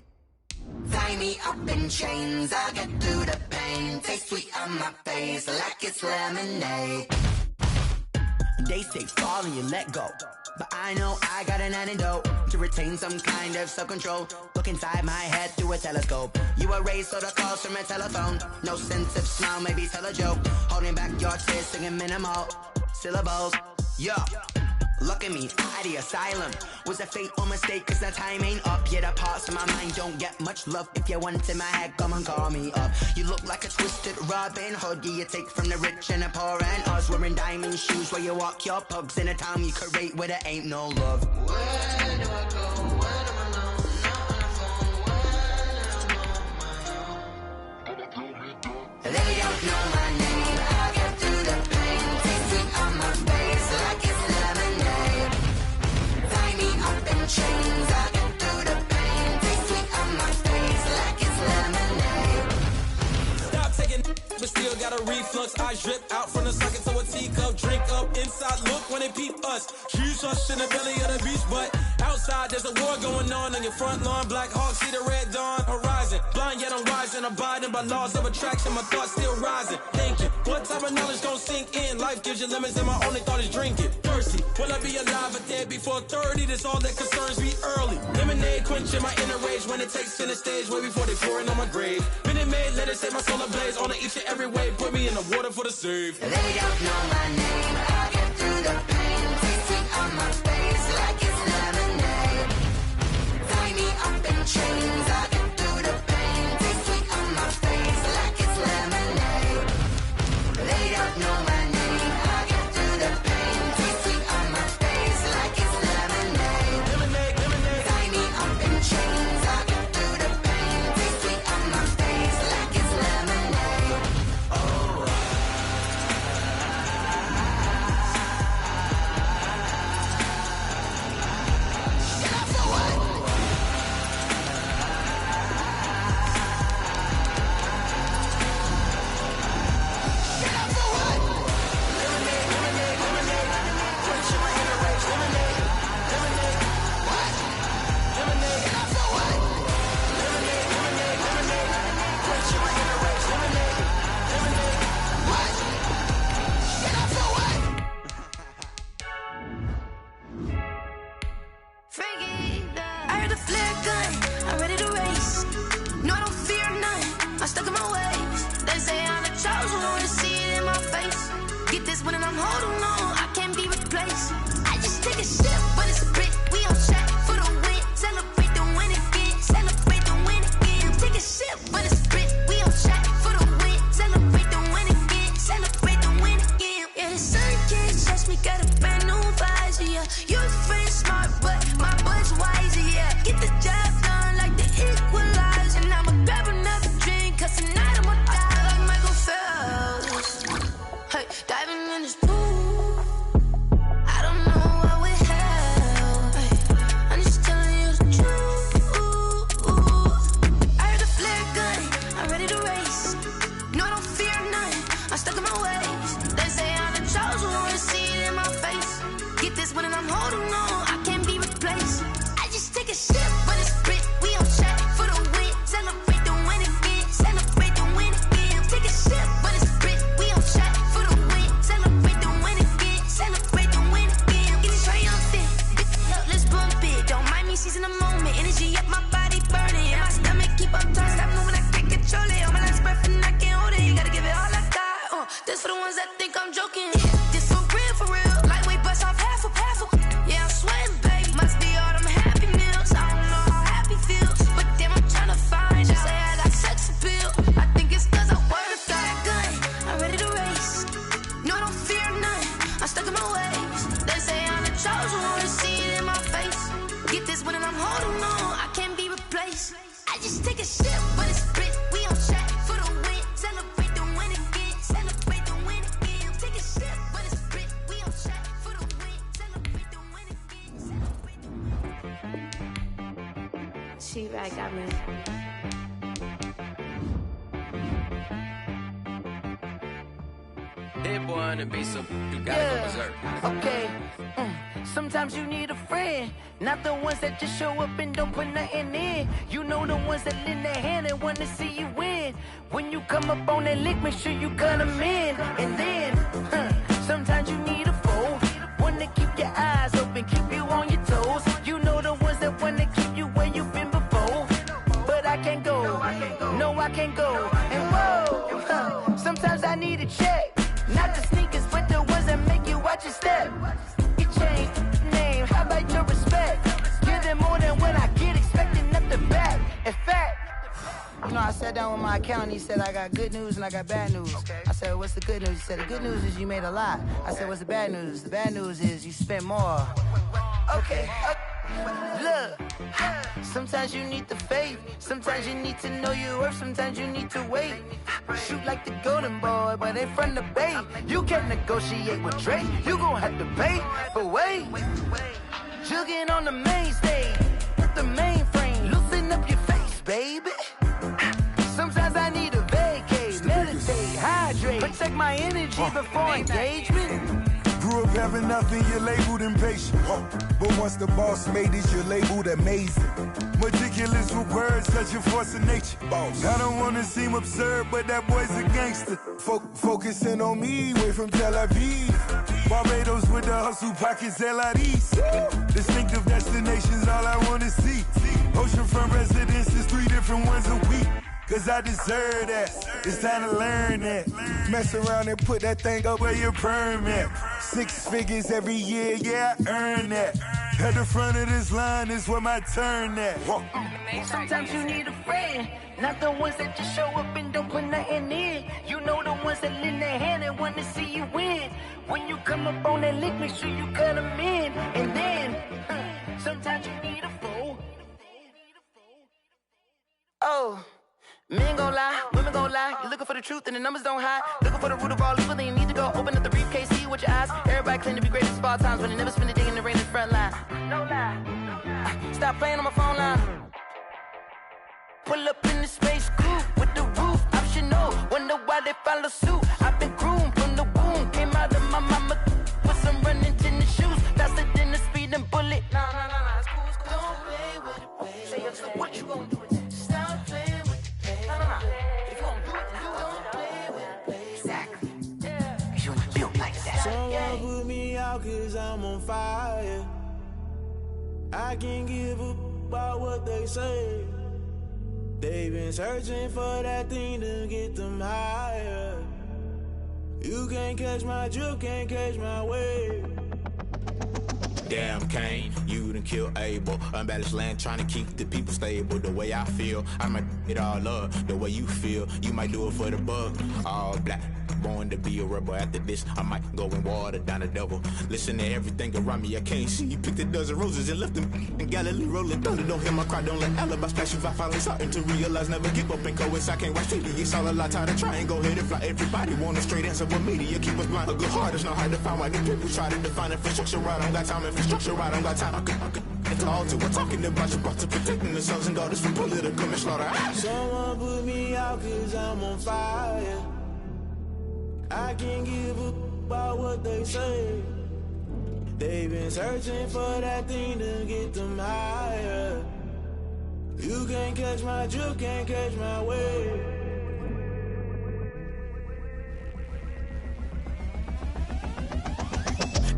Tie me up in chains, I'll get through the pain. Taste sweet on my face like it's lemonade. They say fall and you let go, but I know I got an antidote to retain some kind of self-control. Look inside my head through a telescope. You were raised so the calls from a telephone. No sense of smile, maybe tell a joke. Holding back your tears, singing minimal syllables. Yo, look at me, out of the asylum. Was a fate or mistake, cause the time ain't up. Yeah, the parts of my mind don't get much love. If you want in my head, come and call me up. You look like a twisted Robin Hood. Yeah, you take from the rich and the poor and us. Wearing diamond shoes where you walk your pugs in a town you create where there ain't no love. Where do I go? When am I alone? Not on the phone. When am I alone? They don't know my name. I'll get through the pain. Taste sweet on my face like it's lemonade. reflux. I drip out from the socket to a teacup. Drink up inside, look when they peep us. Jesus in the belly of the beast, but outside there's a war going on your front lawn. Black Hawk, see the red dawn horizon. Blind yet I'm rising, abiding by laws of attraction. My thoughts still rising. Thinking, what type of knowledge gon' sink in? Life gives you limits and my only thought is drinking. Thirsty, will I be alive or dead before 30? That's all that concerns me early. Lemonade quenching my inner rage when it takes center stage way before they pouring on my grave. Minute Maid, let it set my soul ablaze on each and every way. Put me in the water for the save. They don't know my name. I get through the pain. Taste sweet on my face like it's lemonade. Tie me up in chains. I get through the pain. Taste sweet on my face like it's lemonade. They don't know my name. I get through the pain. Taste sweet on my face like it's lemonade. Lemonade, lemonade. Tie me up in chains. I get through the pain. Taste sweet on my face like it's lemonade. Oh. I heard the flare gun, I'm ready to race. No, I don't fear none, I'm stuck in my ways. They say I'm the chosen one, to see it in my face. Get this one and I'm holding on, I can't be replaced. I just take a sip, but it's a bit. We on track for the win, celebrate the win again, celebrate the win again. Take a sip, but it's a bit. We on track for the win, celebrate the win again, celebrate the win again. Yeah, the sun can't touch me, got a brand new visor, yeah. You're friend smart, but my bud's wiser, yeah. Get the job done like the equalizer. And I'ma grab another drink, cause tonight I'ma die like Michael Phelps. Hey, diving in this pool, I don't know what would help. Hey, I'm just telling you the truth. I heard the flare gun, I'm ready to race. No, I don't fear none, I'm stuck in my ways. They say I'm the chosen one, to see it in my face. Get this one and I'm holding on, I can't be replaced. I just take a sip, but it's Brit. We on track for the win, celebrate the win again, celebrate the win again. Take a sip, but it's Brit. We on track for the win, celebrate the win again, celebrate the win again. Get it triumphant, look, let's bump it. Don't mind me seizing the moment, energy up my body burning. And my stomach keep up tight, stop moving, I can't control it. All my life's breath and I can't hold it. You gotta give it all I got. This for the ones that think I'm joking. This for real, lightweight bust off half a. Yeah, I'm sweating, babe. Must be all them happy meals. I don't know how happy feels, but damn, I'm tryna find you. Say I got sex appeal. I think it's cause I work that gun. I'm ready to race. No, I don't fear none. I'm stuck in my ways. They say I'm the chosen one, to see it in my face. Get this one and I'm holding on, I can't be replaced. I just take a sip, but it's Brit. We on track for the win. Celebrate the win again. Celebrate the win again. Take a sip, but it's Brit. We on track for the win. Celebrate the win again. Celebrate the win. She right got me. That boy on the beat, so you gotta go berserk. Okay. Sometimes you need a friend, not the ones that just show up and don't put nothing in. You know the ones that lend their hand and want to see you win. When you come up on that lick, make sure you cut them in. And then, sometimes you need a foe, one to keep your eyes open, keep you on your toes. You know the ones that want to keep you where you've been before. But I can't go, no I can't go. And whoa, sometimes I need a check, not the sneakers, but the ones that make you watch your step. Name, how about your respect? Give them more than what I get, expecting nothing back. In fact, you know, I sat down with my accountant, he said I got good news and I got bad news. I said, what's the good news? He said, the good news is you made a lot. I said, what's the bad news? The bad news is you spent more. Okay. Look, sometimes you need the faith, sometimes you need to know your worth, sometimes you need to wait. Shoot like the golden boy, but they from the bay. You can't negotiate with Drake, you gon' have to pay. But wait, jugging on the main stage, with the mainframe, loosen up your face, baby. Sometimes I need a vacate, meditate, hydrate, protect take my energy before engagement. Grew up having nothing, you're labeled impatient. But once the boss made it, you're labeled amazing. Meticulous with words, such a force of nature. I don't wanna seem absurd, but that boy's a gangster. Focusing on me, way from Tel Aviv. Barbados with the hustle pockets, LIDs. Distinctive destinations, all I wanna see. Oceanfront residences, 3 different ones a week. Cause I deserve that, it's time to learn that. Mess around and put that thing up where your permit. 6 figures every year, yeah, I earn that. At the front of this line is where my turn at. Sometimes you need a friend, not the ones that just show up and don't put nothing in. You know the ones that lend their hand and want to see you win. When you come up on that lick, make sure you cut them in. And then, sometimes you need a fool. Oh. Men gon' lie, women gon' lie. You're looking for the truth and the numbers don't hide. Looking for the root of all evil, then you need to go open up the briefcase, see with your eyes. Everybody claim to be great at small times, but they never spend a day in the rain in the front line. No lie. Stop playing on my phone line. Pull up in the space coupe with the roof optional. Wonder why they follow suit. I've been groomed from the womb. Came out of my mama with some running tennis shoes. Faster than the speeding bullet. Nah, it's cool, it's cool. Don't play with it, baby. Say so what you gon' do with it? Stop playing. If you gon' do it, then don't play with it, baby. Exactly. Yeah. You ain't built like that. Someone put me out cause I'm on fire. I can't give up about what they say. They've been searching for that thing to get them higher. You can't catch my drift, can't catch my wave. Damn Kane, you done killed Abel. Unbalanced land trying to keep the people stable. The way I feel, I might it all up. The way you feel, you might do it for the buck. All black, born to be a rebel. After this, I might go and water down the devil. Listen to everything around me, I can't see. You picked a dozen roses and left them in Galilee rolling thunder. Don't hear my cry, don't let alibis splash. If I finally starting to realize, never give up and coincide. I can't watch TV, it's all a lot. Time to try and go ahead and fly. Everybody want a straight answer, but media keep us blind. A good heart is not hard to find. Why the people try to define infrastructure right? I don't got time, infrastructure right, I don't got time. I could talk to. We're talking about you, about to protecting the sons and daughters from political and slaughter. Someone put me out cause I'm on fire. I can't give up about what they say. They've been searching for that thing to get them higher. You can't catch my drift, can't catch my wave.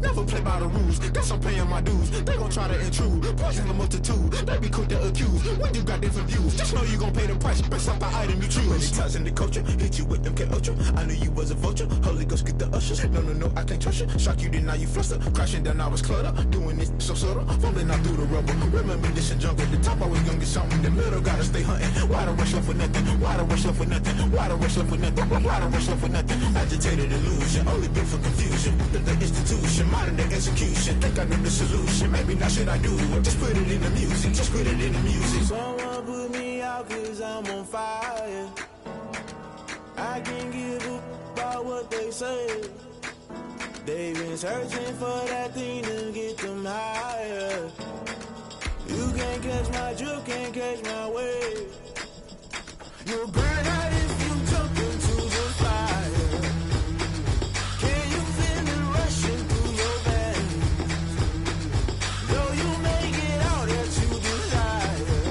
Never play by the rules, guess I'm paying my dues. They gon' try to intrude, poison the multitude. They be quick to accuse, when you got different views. Just know you gon' pay the price, based off the item you choose. Many times in the culture, hit you with them K Ultra. I knew you was a vulture, Holy Ghost get the ushers. No, I can't trust you. Shock you, then now you fluster. Crashing down, I was cluttered. Doing this so subtle, falling out through the rubble. Remember this in jungle, the top I was young and something. The middle gotta stay hunting. Why the rush left for nothing? Why the rush left for nothing? Why the rush left for nothing? Why the rush left for nothing? Agitated illusion, only built for confusion. The institution, modern day execution. Think I know the solution. Maybe not should I do it? Just put it in the music. Just put it in the music. Someone put me out cause I'm on fire. I can't give up about what they say. They've been searching for that thing to get them higher. You can't catch my drift, can't catch my wave. You'll burn out if you jump into the fire. Can you feel it rushing through your veins? Though you make it out that you desire.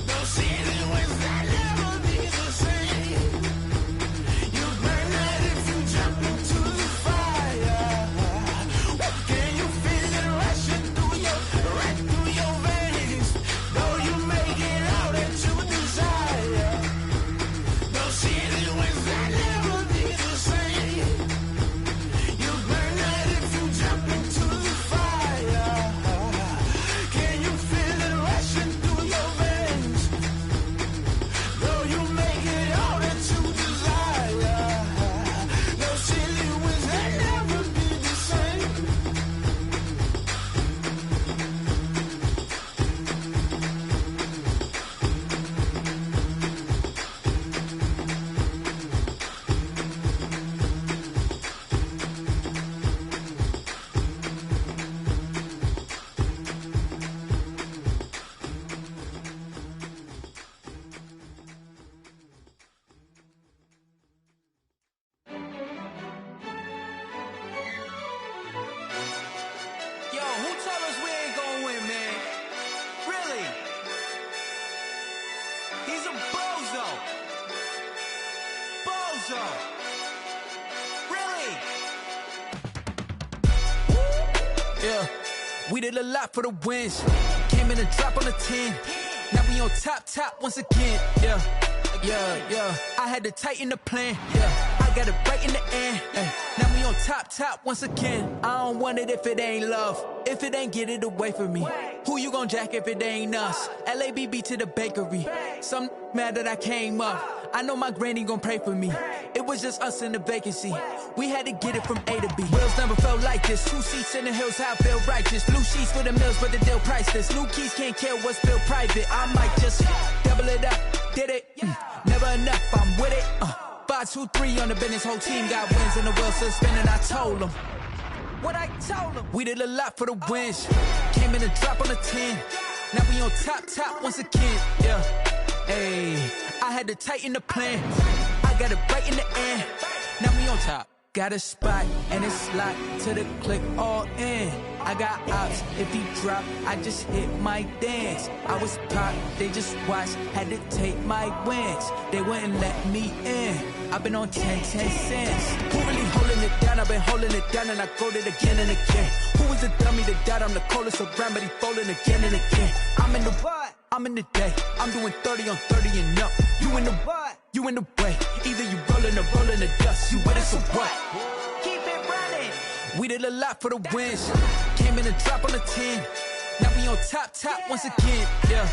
No ceiling when that never be the same. You burn out if you jump into the fire. Can you feel it rushing through your veins? Though you make it out that you desire. Alonzo. Really? Yeah, we did a lot for the wins. Came in a drop on the 10. Now we on top once again. Yeah. I had to tighten the plan. Yeah, I got it right in the end. Now we on top once again. I don't want it if it ain't love. If it ain't, get it away from me. Who you gon' jack if it ain't us? LABB to the bakery. Some mad that I came up. I know my granny gon' pray for me. It was just us in the vacancy. We had to get it from A to B. Wheels never felt like this. 2 seats in the hills, how I feel righteous. Blue sheets for the mills, but the deal priceless. New keys can't care what's still private. I might just double it up. Did it? Never enough, I'm with it. 5, 2, 3 on the business. Whole team got wins and the wheels still spinning. I told them what I told them. We did a lot for the wins. Came in a drop on the 10. Now we on top once again. Yeah. Hey, I had to tighten the plan. I got it right in the end. Now we on top. Got a spot and it's locked to the click all in. I got ops, if he drop, I just hit my dance. I was pop, they just watched, had to take my wins. They wouldn't let me in. I've been on 10 cents. Who really holding it down? I've been holding it down and I go it again and again. Who was the dummy that died? I'm the coldest around, but he folding again and again. I'm in the what? I'm in the day. I'm doing 30 on 30 and up. You in the what? You in the way. Either you rolling or rolling the dust. You with us or what? Keep it running. We did a lot for the wins. Came in a drop on the 10. Now we on top once again. Yeah.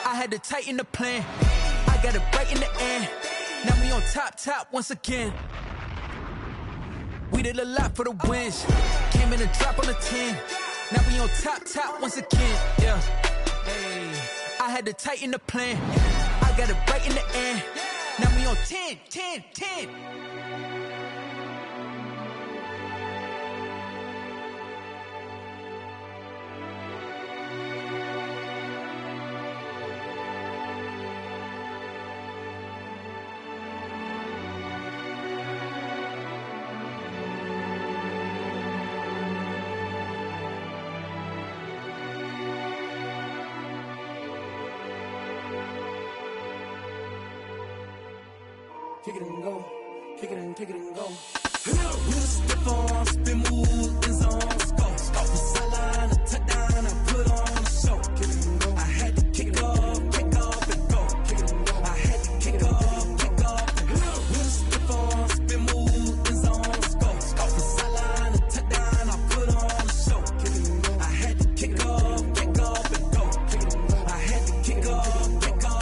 I had to tighten the plan. I got it right in the end. Now we on top once again. We did a lot for the wins. Came in a drop on the 10. Now we on top once again. Yeah. Hey, I had to tighten the plan. I got it right in the end. Now we on 10. Kick it and go, kick it and go. With a stiff on, spin move, in zone, go. From sideline to touchdown, I put on a show. Kick it and go. I had to kick off and go. Kick it and go. I had to kick off and go. With a stiff on, spin move, in zone, go. From sideline to touchdown, I put on a show. Kick it and go. I had to kick off and go. Kick it and go. I had to kick off and go.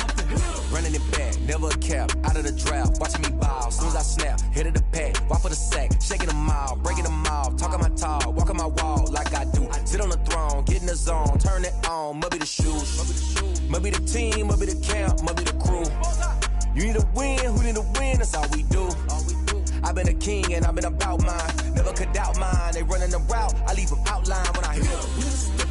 Running it back, never a cap, out of the draft. Watching me ball, soon as I snap, hit of the pack, walk for the sack, shaking them all, breaking them off, talking my talk, walking my wall like I do. Sit on the throne, get in the zone, turn it on, must be the shoes, must be the team, must be the camp, must be the crew. You need a win, who need a win, that's all we do. I've been a king and I've been about mine, never could doubt mine. They running the route, I leave them outline when I hit them.